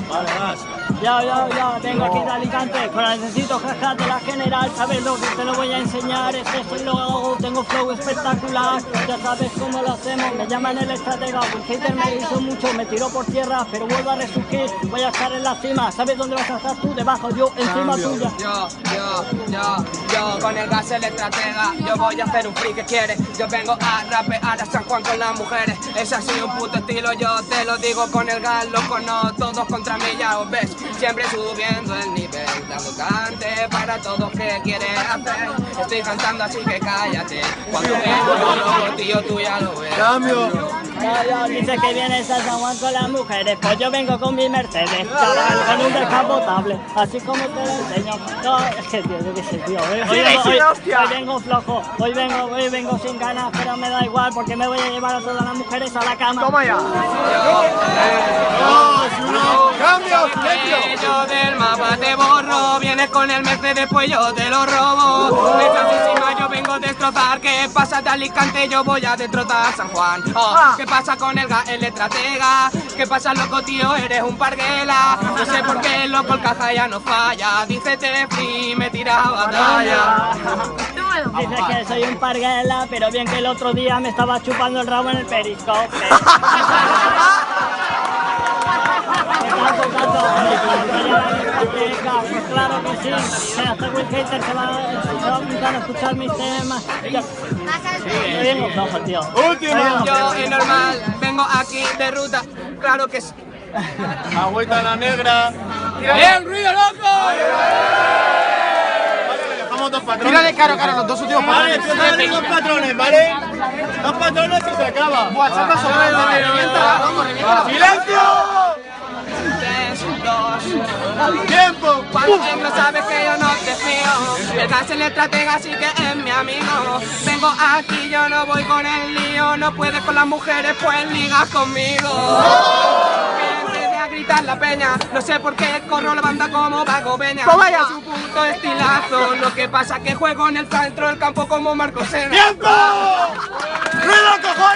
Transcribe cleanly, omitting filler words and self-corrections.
Vale, vas. Ya, vengo aquí de Alicante, pero necesito jajas de la general, ¿sabes lo que te lo voy a enseñar? Es que soy lo hago, tengo flow espectacular, ya sabes cómo lo hacemos, me llaman el estratega, un hater me hizo mucho, me tiró por tierra, pero vuelvo a resurgir, voy a estar en la cima, ¿sabes dónde vas a estar tú? Debajo, yo, encima tuya. Yo, con el gas el estratega, yo voy a hacer un free que quiere, yo vengo a rapear a San Juan con las mujeres, es así un puto estilo, yo te lo digo con el gas, loco, no, todos contra mí, ya os ves. Siempre subiendo el nivel, dando cante para todos que quieres hacer. Estoy cantando así que cállate. Cuando vengo yo loco, tío, tú ya lo ves. Cambio. Ya, dices que vienes a San Juan con las mujeres, pues yo vengo con mi Mercedes, chaval, con un descapotable, así como te lo enseño. No, es que tío, yo qué sé, tío. Hoy vengo flojo, hoy vengo sin ganas, pero me da igual porque me voy a llevar a todas las mujeres a la cama. Toma ya. Cambio, silencio. Del mapa te borro, vienes con el Mercedes, pues yo te lo robo. Me echas encima, yo vengo a destrozar. ¿Qué pasa de Alicante? Yo voy a destrozar San Juan. ¿Qué pasa con el estratega? ¿Qué pasa, loco, tío? Eres un parguela. No sé por qué, loco, el caja ya no falla. Dice free, me tira a batalla. Dices que soy un parguela, pero bien que el otro día me estaba chupando el rabo en el periscope. Claro que sí, hasta el hater se va a empezar a escuchar mis temas. Yo vengo flojo, tío. Última. Yo, es normal, vengo aquí de ruta, claro que sí. Agüita la negra. ¡Bien, ruido, loco! Dejamos dos patrones. Tírale caro, los dos últimos Vale, patrones. tírale dos patrones, ¿vale? Dos patrones y se acaba. ¡Silencio! 3, 2, ¡Tiempo! cuando no sabes que yo no te fío. El gas es el estratega, así que es mi amigo. Vengo aquí, yo no voy con el lío. No puedes con las mujeres, pues ligas conmigo. Empiece a gritar la peña. No sé por qué corro la banda como Paco Peña. Es un puto estilazo. Lo que pasa es que juego en el centro del campo como Marco Sena. ¡Tiempo! ¡Ruido, cojones!